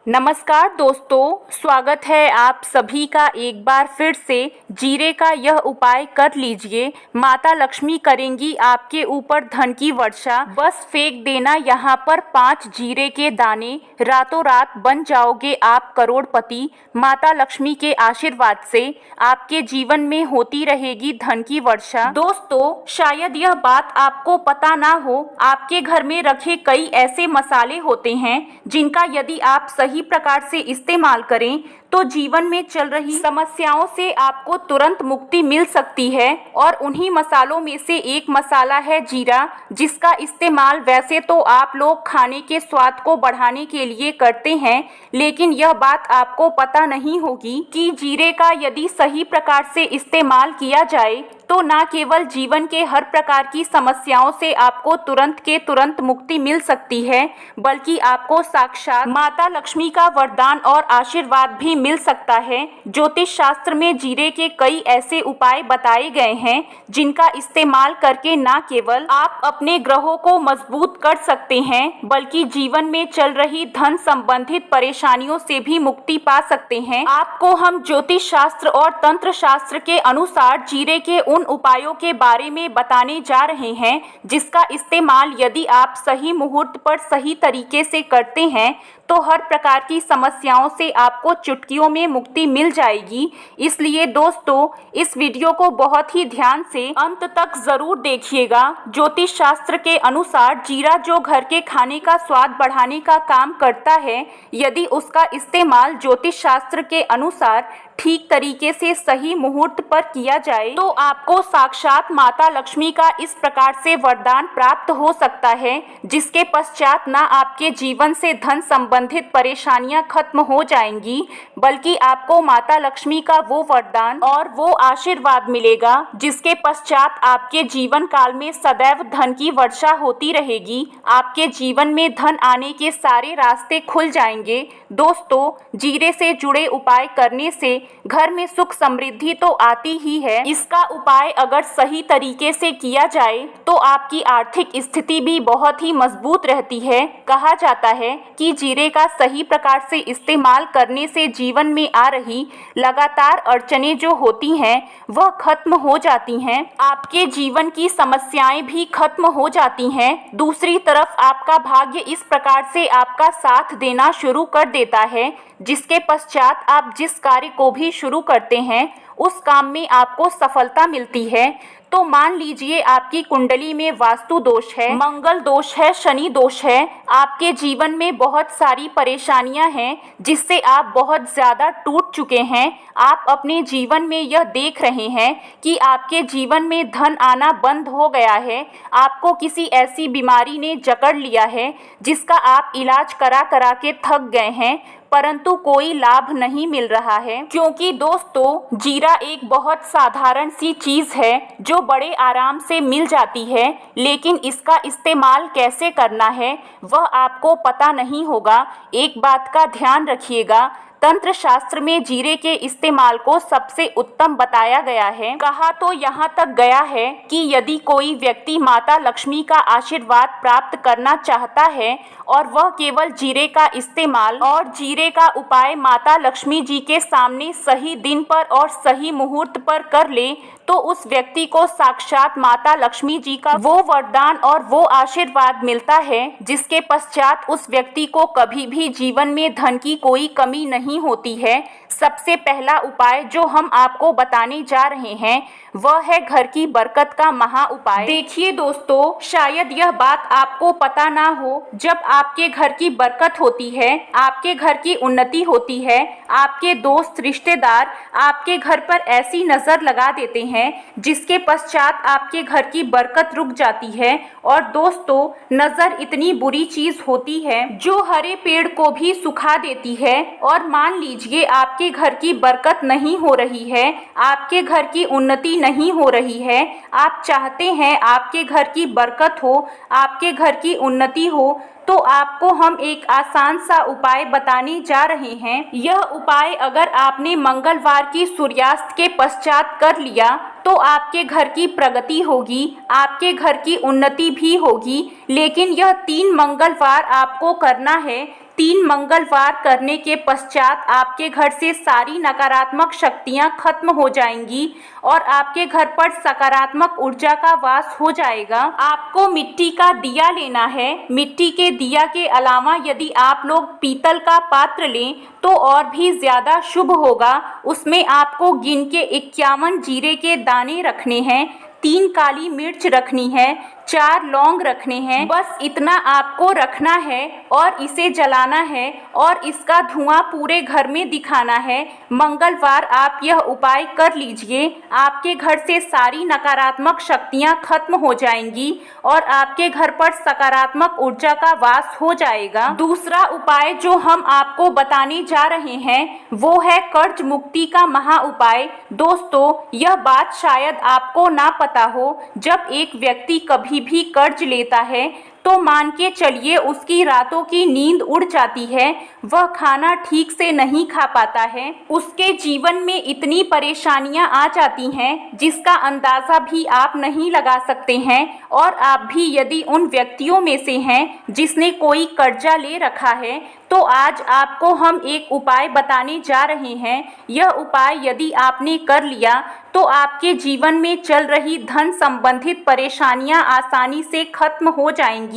नमस्कार दोस्तों, स्वागत है आप सभी का एक बार फिर से। जीरे का यह उपाय कर लीजिए, माता लक्ष्मी करेंगी आपके ऊपर धन की वर्षा। बस फेंक देना यहाँ पर 5 जीरे के दाने, रातों रात बन जाओगे आप करोड़पति। माता लक्ष्मी के आशीर्वाद से आपके जीवन में होती रहेगी धन की वर्षा। दोस्तों, शायद यह बात आपको पता ना हो, आपके घर में रखे कई ऐसे मसाले होते हैं जिनका यदि आप सही प्रकार से इस्तेमाल करें तो जीवन में चल रही समस्याओं से आपको तुरंत मुक्ति मिल सकती है। और उन्हीं मसालों में से एक मसाला है जीरा, जिसका इस्तेमाल वैसे तो आप लोग खाने के स्वाद को बढ़ाने के लिए करते हैं, लेकिन यह बात आपको पता नहीं होगी कि जीरे का यदि सही प्रकार से इस्तेमाल किया जाए तो न केवल जीवन के हर प्रकार की समस्याओं से आपको तुरंत के तुरंत मुक्ति मिल सकती है, बल्कि आपको साक्षात माता लक्ष्मी का वरदान और आशीर्वाद भी मिल सकता है। ज्योतिष शास्त्र में जीरे के कई ऐसे उपाय बताए गए हैं जिनका इस्तेमाल करके न केवल आप अपने ग्रहों को मजबूत कर सकते हैं, बल्कि जीवन में चल रही धन संबंधित परेशानियों से भी मुक्ति पा सकते हैं। आपको हम ज्योतिष शास्त्र और तंत्र शास्त्र के अनुसार जीरे के उन उपायों के बारे में बताने जा रहे हैं जिसका इस्तेमाल यदि आप सही मुहूर्त पर सही तरीके से करते हैं तो हर प्रकार की समस्याओं से आपको चुटकियों में मुक्ति मिल जाएगी। इसलिए दोस्तों, इस वीडियो को बहुत ही ध्यान से अंत तक जरूर देखिएगा। ज्योतिष शास्त्र के अनुसार जीरा जो घर के खाने का स्वाद बढ़ाने का काम करता है, यदि उसका इस्तेमाल ज्योतिष शास्त्र के अनुसार ठीक तरीके से सही मुहूर्त पर किया जाए तो आपको साक्षात माता लक्ष्मी का इस प्रकार से वरदान प्राप्त हो सकता है, जिसके पश्चात न आपके जीवन से धन संबंधित परेशानियां खत्म हो जाएंगी, बल्कि आपको माता लक्ष्मी का वो वरदान और वो आशीर्वाद मिलेगा जिसके पश्चात आपके जीवन काल में सदैव धन की वर्षा होती रहेगी। आपके जीवन में धन आने के सारे रास्ते खुल जाएंगे। दोस्तों, जीरे से जुड़े उपाय करने से घर में सुख समृद्धि तो आती ही है, इसका उपाय अगर सही तरीके से किया जाए तो आपकी आर्थिक स्थिति भी बहुत ही मजबूत रहती है। कहा जाता है कि जीरे का सही प्रकार से इस्तेमाल करने से जीवन में आ रही लगातार अड़चनें जो होती हैं वह खत्म हो जाती हैं, आपके जीवन की समस्याएं भी खत्म हो जाती हैं। दूसरी तरफ आपका भाग्य इस प्रकार से आपका साथ देना शुरू कर देता है, जिसके पश्चात आप जिस कार्य को भी शुरू करते हैं उस काम में आपको सफलता मिलती है। तो मान लीजिए आपकी कुंडली में वास्तु दोष है, मंगल दोष है, शनि दोष है, आपके जीवन में बहुत सारी परेशानियां हैं जिससे आप बहुत ज़्यादा टूट चुके हैं। आप अपने जीवन में यह देख रहे हैं कि आपके जीवन में धन आना बंद हो गया है, आपको किसी ऐसी बीमारी ने जकड़ लिया है जिसका आप इलाज करा करा के थक गए हैं, परंतु कोई लाभ नहीं मिल रहा है। क्योंकि दोस्तों, जीरा एक बहुत साधारण सी चीज़ है जो बड़े आराम से मिल जाती है, लेकिन इसका इस्तेमाल कैसे करना है वह आपको पता नहीं होगा। एक बात का ध्यान रखिएगा, तंत्र शास्त्र में जीरे के इस्तेमाल को सबसे उत्तम बताया गया है। कहा तो यहाँ तक गया है कि यदि कोई व्यक्ति माता लक्ष्मी का आशीर्वाद प्राप्त करना चाहता है और वह केवल जीरे का इस्तेमाल और जीरे का उपाय माता लक्ष्मी जी के सामने सही दिन पर और सही मुहूर्त पर कर ले तो उस व्यक्ति को साक्षात माता लक्ष्मी जी का वो वरदान और वो आशीर्वाद मिलता है, जिसके पश्चात उस व्यक्ति को कभी भी जीवन में धन की कोई कमी नहीं होती है। सबसे पहला उपाय जो हम आपको बताने जा रहे हैं वह है घर की बरकत का महा उपाय। देखिए दोस्तों, शायद यह बात आपको पता ना हो, जब आपके घर की बरकत होती है, आपके घर की उन्नति होती है, आपके दोस्त रिश्तेदार आपके घर पर ऐसी नज़र लगा देते हैं जिसके पश्चात आपके घर की बरकत रुक जाती है। और दोस्तों, नज़र इतनी बुरी चीज़ होती है जो हरे पेड़ को भी सुखा देती है। और मान लीजिए आपके घर की बरकत नहीं हो रही है, आपके घर की उन्नति नहीं हो रही है, आप चाहते हैं आपके घर की बरकत हो, आपके घर की उन्नति हो, तो आपको हम एक आसान सा उपाय बताने जा रहे हैं। यह उपाय अगर आपने मंगलवार की सूर्यास्त के पश्चात कर लिया तो आपके घर की प्रगति होगी, आपके घर की उन्नति भी होगी। लेकिन यह 3 मंगलवार आपको करना है, 3 मंगलवार करने के पश्चात आपके घर से सारी नकारात्मक शक्तियां खत्म हो जाएंगी और आपके घर पर सकारात्मक ऊर्जा का वास हो जाएगा। आपको मिट्टी का दिया लेना है। मिट्टी के दिया के अलावा यदि आप लोग पीतल का पात्र लें तो और भी ज्यादा शुभ होगा। उसमें आपको गिन के 51 जीरे के दाने रखने हैं, 3 काली मिर्च रखनी है, 4 लौंग रखने हैं। बस इतना आपको रखना है और इसे जलाना है और इसका धुआं पूरे घर में दिखाना है। मंगलवार आप यह उपाय कर लीजिए। आपके घर से सारी नकारात्मक शक्तियां खत्म हो जाएंगी और आपके घर पर सकारात्मक ऊर्जा का वास हो जाएगा। दूसरा उपाय जो हम आपको बताने जा रहे हैं वो है कर्ज मुक्ति का महा उपाय। दोस्तों, यह बात शायद आपको ना पता हो, जब एक व्यक्ति कभी भी कर्ज लेता है तो मान के चलिए उसकी रातों की नींद उड़ जाती है, वह खाना ठीक से नहीं खा पाता है, उसके जीवन में इतनी परेशानियां आ जाती हैं जिसका अंदाज़ा भी आप नहीं लगा सकते हैं। और आप भी यदि उन व्यक्तियों में से हैं जिसने कोई कर्जा ले रखा है तो आज आपको हम एक उपाय बताने जा रहे हैं। यह उपाय यदि आपने कर लिया तो आपके जीवन में चल रही धन संबंधित परेशानियां आसानी से खत्म हो जाएंगी।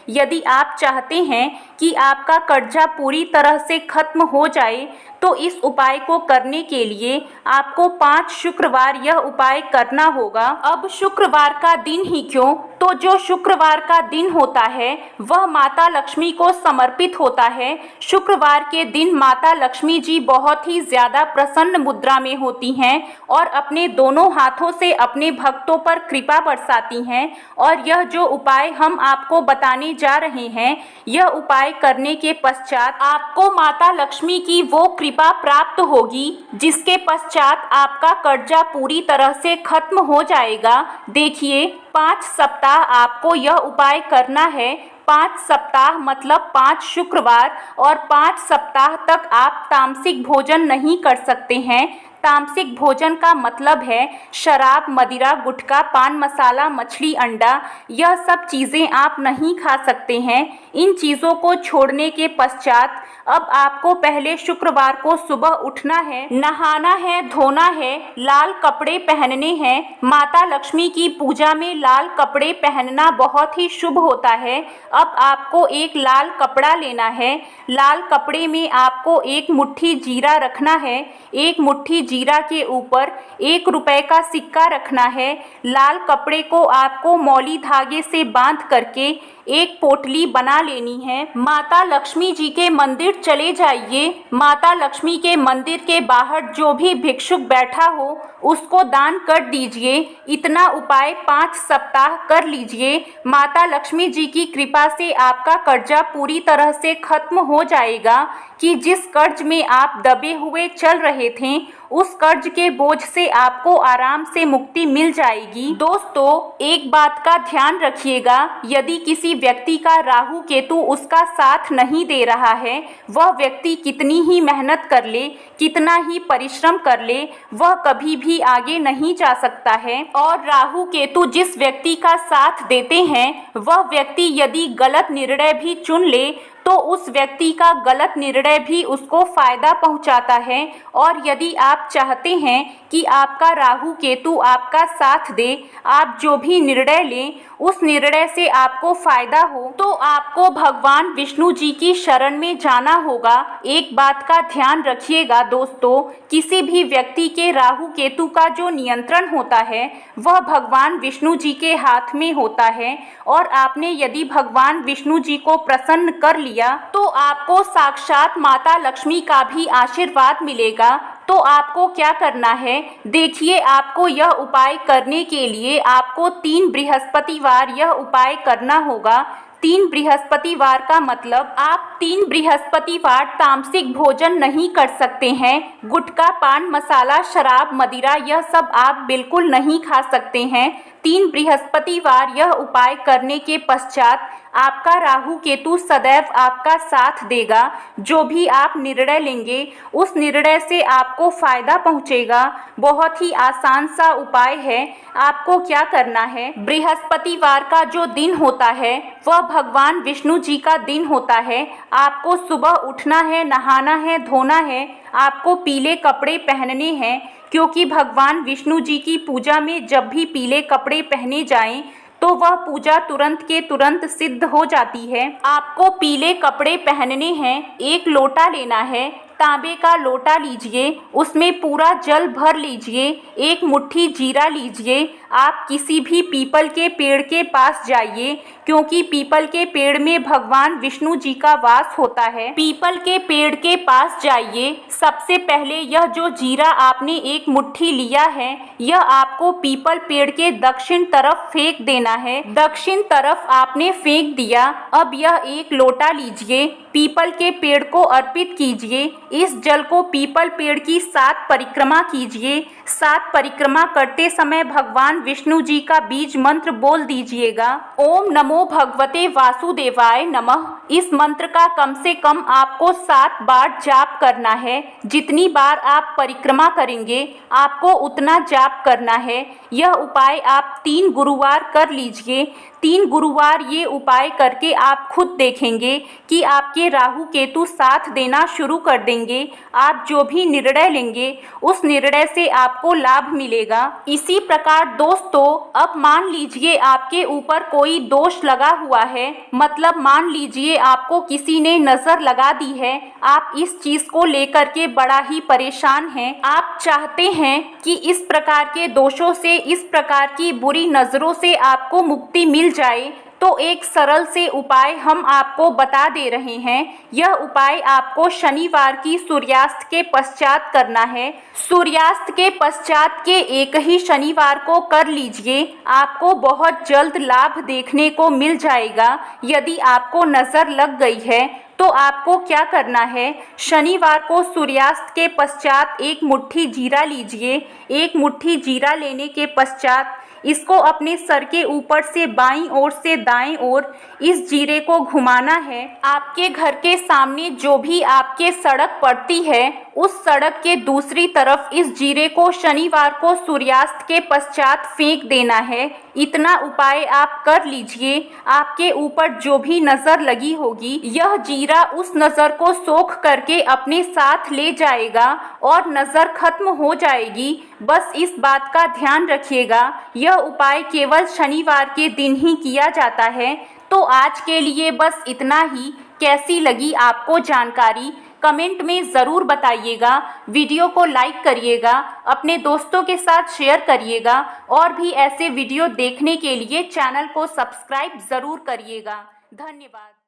यदि आप चाहते हैं कि आपका कर्जा पूरी तरह से खत्म हो जाए तो इस उपाय को करने के लिए आपको 5 शुक्रवार यह उपाय करना होगा। अब शुक्रवार का दिन ही क्यों, तो जो शुक्रवार का दिन होता है वह माता लक्ष्मी को समर्पित होता है। शुक्रवार के दिन माता लक्ष्मी जी बहुत ही ज्यादा प्रसन्न मुद्रा में होती हैं और अपने दोनों हाथों से अपने भक्तों पर कृपा बरसाती हैं। और यह जो उपाय हम आपको बताने जा रहे हैं, यह उपाय करने के पश्चात आपको माता लक्ष्मी की वो कृपा प्राप्त होगी जिसके पश्चात आपका कर्जा पूरी तरह से खत्म हो जाएगा। देखिए, 5 सप्ताह आपको यह उपाय करना है। 5 सप्ताह मतलब 5 शुक्रवार और 5 सप्ताह तक आप तामसिक भोजन नहीं कर सकते हैं। तामसिक भोजन का मतलब है शराब, मदिरा, गुटखा, पान मसाला, मछली, अंडा, यह सब चीज़ें आप नहीं खा सकते हैं। इन चीज़ों को छोड़ने के पश्चात अब आपको पहले शुक्रवार को सुबह उठना है, नहाना है, धोना है, लाल कपड़े पहनने हैं। माता लक्ष्मी की पूजा में लाल कपड़े पहनना बहुत ही शुभ होता है। अब आपको एक लाल कपड़ा लेना है। लाल कपड़े में आपको 1 मुट्ठी जीरा रखना है। 1 मुट्ठी जीरा के ऊपर 1 रुपए का सिक्का रखना है। लाल कपड़े को आपको मौली धागे से बांध करके एक पोटली बना लेनी है। माता लक्ष्मी जी के मंदिर चले जाइए। माता लक्ष्मी के मंदिर के बाहर जो भी भिक्षुक बैठा हो उसको दान कर दीजिए। इतना उपाय 5 सप्ताह कर लीजिए। माता लक्ष्मी जी की कृपा से आपका कर्जा पूरी तरह से खत्म हो जाएगा कि जिस कर्ज में आप दबे हुए चल रहे थे उस कर्ज के बोझ से आपको आराम से मुक्ति मिल जाएगी। दोस्तों, एक बात का ध्यान रखिएगा, यदि किसी व्यक्ति का राहु केतु उसका साथ नहीं दे रहा है, वह व्यक्ति कितनी ही मेहनत कर ले, कितना ही परिश्रम कर ले, वह कभी भी आगे नहीं जा सकता है। और राहु केतु जिस व्यक्ति का साथ देते हैं वह व्यक्ति यदि गलत निर्णय भी चुन ले तो उस व्यक्ति का गलत निर्णय भी उसको फायदा पहुंचाता है। और यदि आप चाहते हैं कि आपका राहु केतु आपका साथ दे, आप जो भी निर्णय लें उस निर्णय से आपको फायदा हो, तो आपको भगवान विष्णु जी की शरण में जाना होगा। एक बात का ध्यान रखिएगा दोस्तों, किसी भी व्यक्ति के राहु केतु का जो नियंत्रण होता है वह भगवान विष्णु जी के हाथ में होता है। और आपने यदि भगवान विष्णु जी को प्रसन्न कर लिया तो आपको साक्षात माता लक्ष्मी का भी आशीर्वाद मिलेगा। तो आपको क्या करना है, देखिए, आपको यह उपाय करने के लिए आपको 3 बृहस्पतिवार यह उपाय करना होगा। 3 बृहस्पतिवार का मतलब आप 3 बृहस्पतिवार तामसिक भोजन नहीं कर सकते हैं। गुटखा, पान मसाला, शराब, मदिरा, यह सब आप बिल्कुल नहीं खा सकते हैं। 3 बृहस्पतिवार यह उपाय करने के पश्चात आपका राहु केतु सदैव आपका साथ देगा। जो भी आप निर्णय लेंगे उस निर्णय से आपको फायदा पहुंचेगा। बहुत ही आसान सा उपाय है। आपको क्या करना है, बृहस्पतिवार का जो दिन होता है वह भगवान विष्णु जी का दिन होता है। आपको सुबह उठना है, नहाना है, धोना है, आपको पीले कपड़े पहनने हैं, क्योंकि भगवान विष्णु जी की पूजा में जब भी पीले कपड़े पहने जाएं तो वह पूजा तुरंत के तुरंत सिद्ध हो जाती है। आपको पीले कपड़े पहनने हैं, एक लोटा लेना है, तांबे का लोटा लीजिए, उसमें पूरा जल भर लीजिए, एक मुट्ठी जीरा लीजिए। आप किसी भी पीपल के पेड़ के पास जाइए, क्योंकि पीपल के पेड़ में भगवान विष्णु जी का वास होता है। पीपल के पेड़ के पास जाइए। सबसे पहले यह जो जीरा आपने एक मुट्ठी लिया है यह आपको पीपल पेड़ के दक्षिण तरफ फेंक देना है। दक्षिण तरफ आपने फेंक दिया। अब यह एक लोटा लीजिए, पीपल के पेड़ को अर्पित कीजिए। इस जल को पीपल पेड़ की 7 परिक्रमा कीजिए। 7 परिक्रमा करते समय भगवान विष्णु जी का बीज मंत्र बोल दीजिएगा, ओम नमो भगवते वासुदेवाय नमः। इस मंत्र का कम से कम आपको 7 बार जाप करना है। जितनी बार आप परिक्रमा करेंगे आपको उतना जाप करना है। यह उपाय आप 3 गुरुवार कर लीजिए। 3 गुरुवार ये उपाय करके आप खुद देखेंगे कि आपके राहु केतु साथ देना शुरू कर देंगे। आप जो भी निर्णय लेंगे उस निर्णय से आपको लाभ मिलेगा। इसी प्रकार दोस्तों, अब मान लीजिए आपके ऊपर कोई दोष लगा हुआ है, मतलब मान लीजिए आपको किसी ने नज़र लगा दी है। आप इस चीज़ को लेकर के बड़ा ही परेशान हैं। आप चाहते हैं कि इस प्रकार के दोषों से, इस प्रकार की बुरी नज़रों से आपको मुक्ति मिल जाए, तो एक सरल से उपाय हम आपको बता दे रहे हैं। यह उपाय आपको शनिवार की सूर्यास्त के पश्चात करना है। सूर्यास्त के पश्चात के एक ही शनिवार को कर लीजिए। आपको बहुत जल्द लाभ देखने को मिल जाएगा। यदि आपको नज़र लग गई है तो आपको क्या करना है, शनिवार को सूर्यास्त के पश्चात एक मुट्ठी जीरा लीजिए। एक मुट्ठी जीरा लेने के पश्चात इसको अपने सर के ऊपर से बाईं ओर से दाएं ओर इस जीरे को घुमाना है। आपके घर के सामने जो भी आपके सड़क पड़ती है उस सड़क के दूसरी तरफ इस जीरे को शनिवार को सूर्यास्त के पश्चात फेंक देना है। इतना उपाय आप कर लीजिए। आपके ऊपर जो भी नज़र लगी होगी यह जीरा उस नज़र को सोख करके अपने साथ ले जाएगा और नज़र खत्म हो जाएगी। बस इस बात का ध्यान रखिएगा, यह उपाय केवल शनिवार के दिन ही किया जाता है। तो आज के लिए बस इतना ही। कैसी लगी आपको जानकारी कमेंट में ज़रूर बताइएगा। वीडियो को लाइक करिएगा, अपने दोस्तों के साथ शेयर करिएगा और भी ऐसे वीडियो देखने के लिए चैनल को सब्सक्राइब ज़रूर करिएगा। धन्यवाद।